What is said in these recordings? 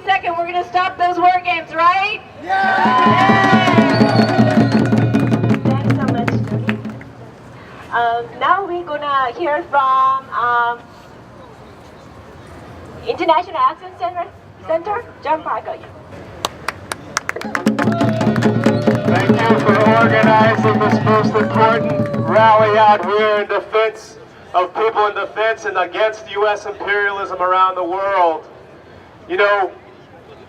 22nd, we're going to stop those war games, right? Yeah! Thanks so much, Jody. Now we're going to hear from International Action Center, John Parker. Thank you for organizing this most important rally out here in defense of people in defense and against U.S. imperialism around the world. You know,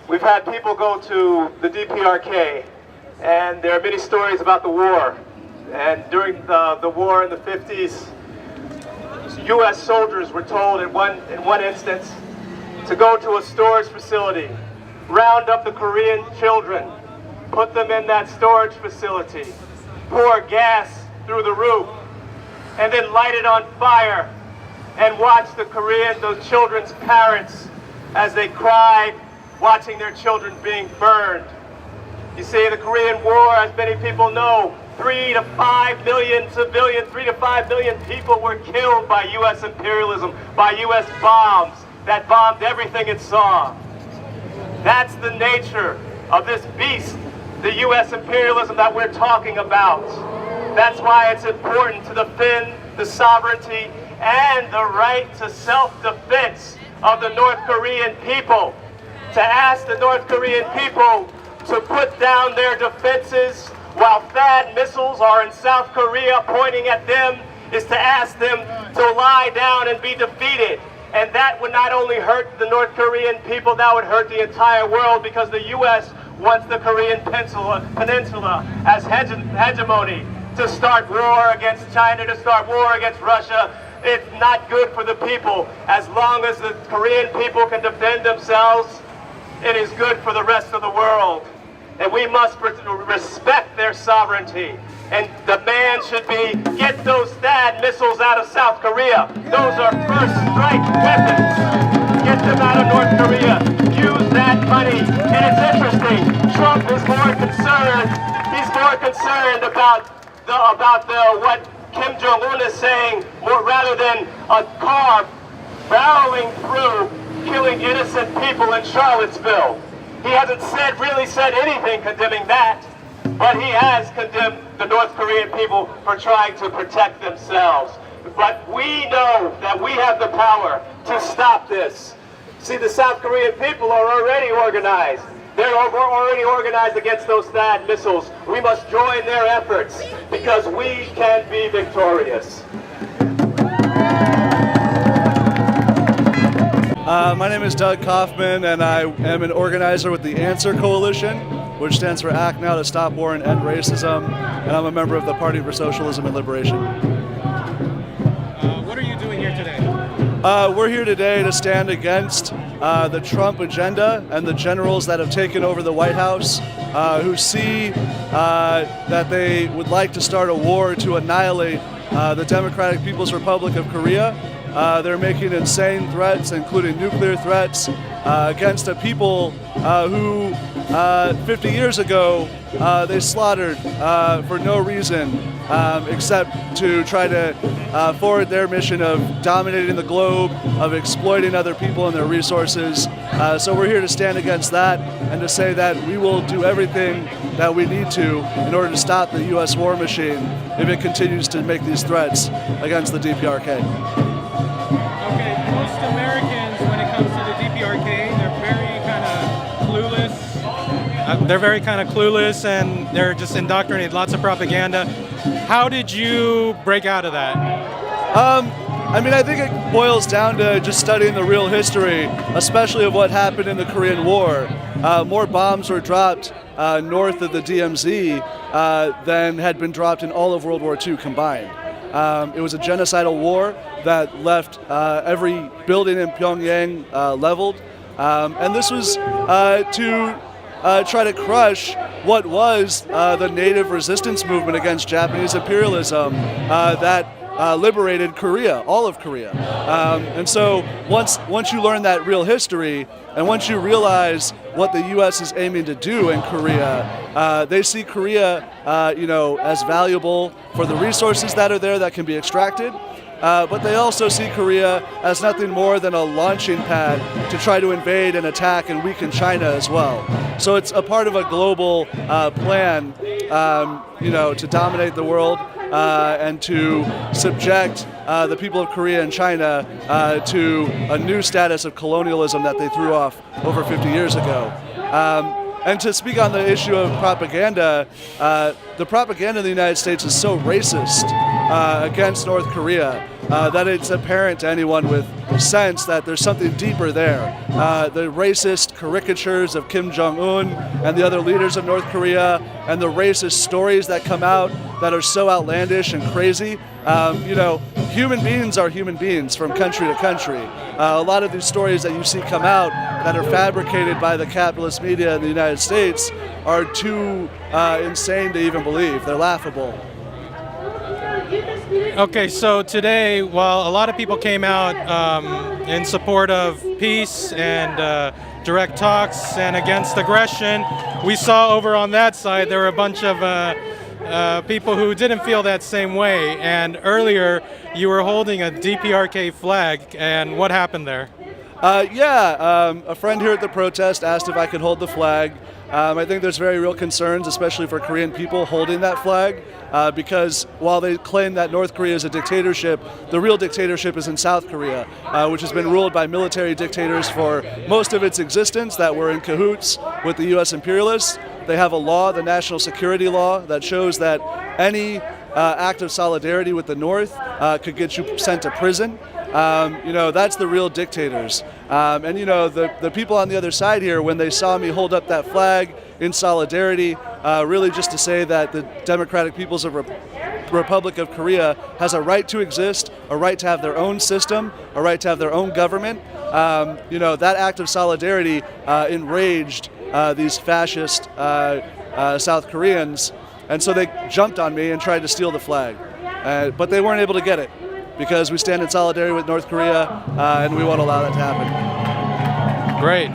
we've had people go to the DPRK, and there are many stories about the war. And during the war in the 50s, U.S. soldiers were told in one instance to go to a storage facility, round up the Korean children, put them in that storage facility, pour gas through the roof, and then light it on fire and watch those children's parents as they cried, watching their children being burned. You see, the Korean War, as many people know, 3 to 5 million civilians, 3 to 5 million people were killed by U.S. imperialism, by U.S. bombs that bombed everything it saw. That's the nature of this beast, the U.S. imperialism that we're talking about. That's why it's important to defend the sovereignty and the right to self-defense of the North Korean people. To ask the North Korean people to put down their defenses while THAAD missiles are in South Korea pointing at them is to ask them to lie down and be defeated. And that would not only hurt the North Korean people, that would hurt the entire world, because the U.S. wants the Korean Peninsula as hegemony, to start war against China, to start war against Russia. It's not good for the people. As long as the Korean people can defend themselves, it is good for the rest of the world. And we must respect their sovereignty. And the demand should be, get those THAAD missiles out of South Korea. Those are first strike weapons. Get them out of North Korea. Use that money. And it's interesting, Trump is more concerned, he's more concerned about what Kim Jong-un is saying, more rather than a car barreling through, killing innocent people in Charlottesville. He hasn't really said anything condemning that, but he has condemned the North Korean people for trying to protect themselves. But we know that we have the power to stop this. See, the South Korean people are already organized. They're already organized against those THAAD missiles. We must join their efforts because we can be victorious. My name is Doug Kaufman, and I am an organizer with the Answer Coalition, which stands for Act Now to Stop War and End Racism, and I'm a member of the Party for Socialism and Liberation. What are you doing here today? We're here today to stand against the Trump agenda and the generals that have taken over the White House, who see that they would like to start a war to annihilate the Democratic People's Republic of Korea. They're making insane threats, including nuclear threats, against a people who 50 years ago they slaughtered for no reason except to try to forward their mission of dominating the globe, of exploiting other people and their resources. So we're here to stand against that and to say that we will do everything that we need to in order to stop the U.S. war machine if it continues to make these threats against the DPRK. Most Americans, when it comes to the DPRK, they're very kind of clueless and they're just indoctrinated, lots of propaganda. How did you break out of that? I mean, I think it boils down to just studying the real history, especially of what happened in the Korean War. More bombs were dropped north of the DMZ than had been dropped in all of World War II combined. It was a genocidal war that left every building in Pyongyang leveled. And this was to try to crush what was the native resistance movement against Japanese imperialism that liberated Korea, all of Korea. And so once you learn that real history, and once you realize what the U.S. is aiming to do in Korea, they see Korea, as valuable for the resources that are there that can be extracted, but they also see Korea as nothing more than a launching pad to try to invade and attack and weaken China as well. So it's a part of a global plan, to dominate the world and to subject the people of Korea and China to a new status of colonialism that they threw off over 50 years ago. And to speak on the issue of propaganda, the propaganda in the United States is so racist against North Korea that it's apparent to anyone with sense that there's something deeper there. The racist caricatures of Kim Jong-un and the other leaders of North Korea, and the racist stories that come out that are so outlandish and crazy. Human beings are human beings from country to country. A lot of these stories that you see come out that are fabricated by the capitalist media in the United States are too insane to even believe. They're laughable. Okay, so today, while a lot of people came out in support of peace and direct talks and against aggression, we saw over on that side there were a bunch of people who didn't feel that same way. And earlier, you were holding a DPRK flag, and what happened there? A friend here at the protest asked if I could hold the flag. I think there's very real concerns, especially for Korean people, holding that flag, because while they claim that North Korea is a dictatorship, the real dictatorship is in South Korea, which has been ruled by military dictators for most of its existence that were in cahoots with the U.S. imperialists. They have a law, the National Security Law, that shows that any act of solidarity with the North could get you sent to prison. That's the real dictators. The people on the other side here, when they saw me hold up that flag in solidarity, really just to say that the Democratic People's Republic of Korea has a right to exist, a right to have their own system, a right to have their own government. That act of solidarity enraged these fascist South Koreans, and so they jumped on me and tried to steal the flag. But they weren't able to get it, because we stand in solidarity with North Korea, and we won't allow that to happen. Great.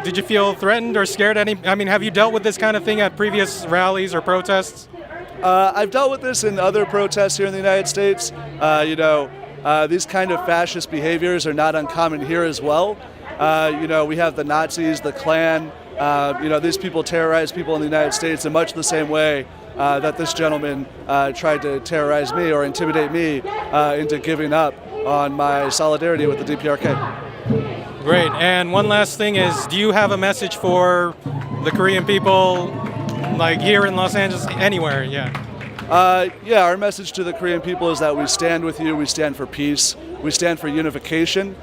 Did you feel threatened or scared? Have you dealt with this kind of thing at previous rallies or protests? I've dealt with this in other protests here in the United States. These kind of fascist behaviors are not uncommon here as well. We have the Nazis, the Klan. These people terrorize people in the United States in much the same way that this gentleman tried to terrorize me or intimidate me into giving up on my solidarity with the DPRK. Great. And one last thing is, do you have a message for the Korean people, like here in Los Angeles, anywhere? Yeah. Our message to the Korean people is that we stand with you, we stand for peace, we stand for unification,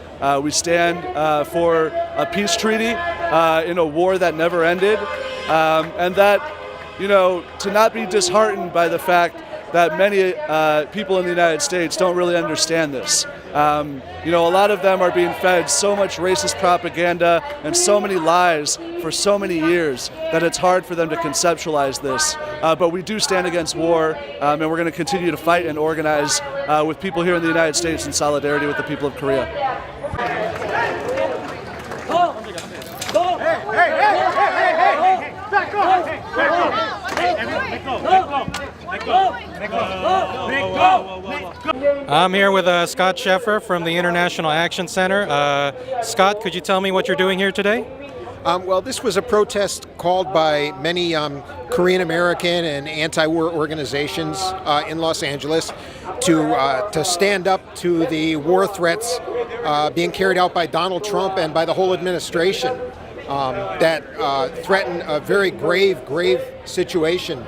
we stand for a peace treaty in a war that never ended, and that, to not be disheartened by the fact that many people in the United States don't really understand this. A lot of them are being fed so much racist propaganda and so many lies for so many years that it's hard for them to conceptualize this. But we do stand against war, and we're going to continue to fight and organize with people here in the United States in solidarity with the people of Korea. I'm here with Scott Sheffer from the International Action Center. Scott, could you tell me what you're doing here today? Well, this was a protest called by many Korean American and anti-war organizations in Los Angeles to stand up to the war threats being carried out by Donald Trump and by the whole administration that threaten a very grave situation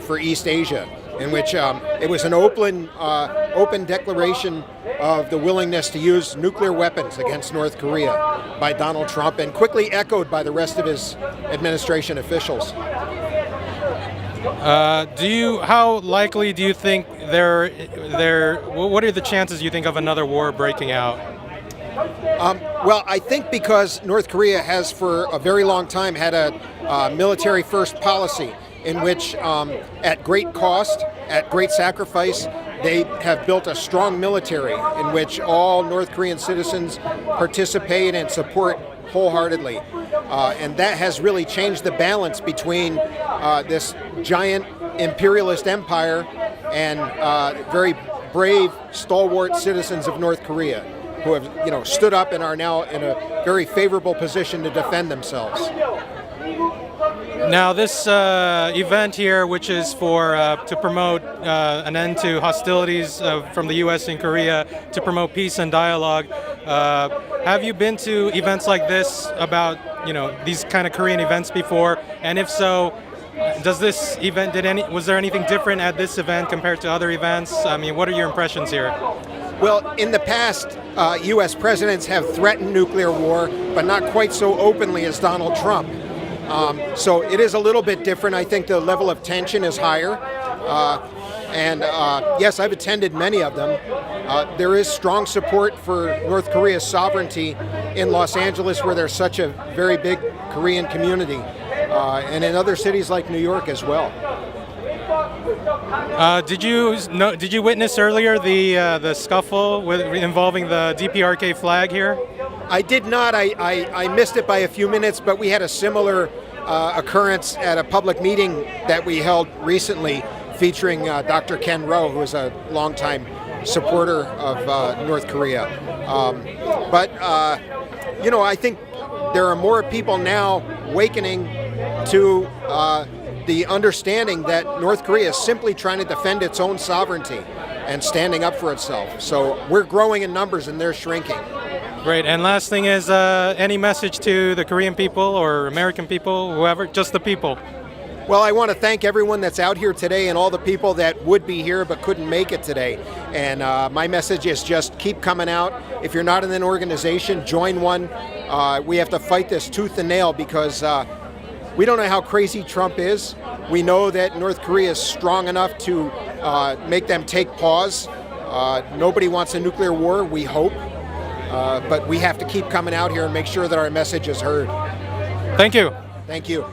for East Asia, in which it was an open declaration of the willingness to use nuclear weapons against North Korea by Donald Trump, and quickly echoed by the rest of his administration officials. How likely do you think what are the chances you think of another war breaking out? Well, I think because North Korea has for a very long time had a military first policy in which, at great cost, at great sacrifice, they have built a strong military in which all North Korean citizens participate and support wholeheartedly. And that has really changed the balance between this giant imperialist empire and very brave, stalwart citizens of North Korea who have, stood up and are now in a very favorable position to defend themselves. Now, this event here, which is for to promote an end to hostilities from the U.S. and Korea, to promote peace and dialogue, have you been to events like this about these kind of Korean events before? And if so, does this event was there anything different at this event compared to other events? I mean, what are your impressions here? Well, in the past, U.S. presidents have threatened nuclear war, but not quite so openly as Donald Trump. So it is a little bit different. I think the level of tension is higher. And yes, I've attended many of them. There is strong support for North Korea's sovereignty in Los Angeles, where there's such a very big Korean community, and in other cities like New York as well. Did you witness earlier the scuffle involving the DPRK flag here? I did not. I missed it by a few minutes, but we had a similar occurrence at a public meeting that we held recently featuring Dr. Ken Rowe, who is a longtime supporter of North Korea. But I think there are more people now awakening to the understanding that North Korea is simply trying to defend its own sovereignty and standing up for itself. So we're growing in numbers and they're shrinking. Great. And last thing is, any message to the Korean people or American people, whoever, just the people? Well, I want to thank everyone that's out here today and all the people that would be here but couldn't make it today. And my message is just keep coming out. If you're not in an organization, join one. We have to fight this tooth and nail because we don't know how crazy Trump is. We know that North Korea is strong enough to make them take pause. Nobody wants a nuclear war, we hope. But we have to keep coming out here and make sure that our message is heard. Thank you. Thank you.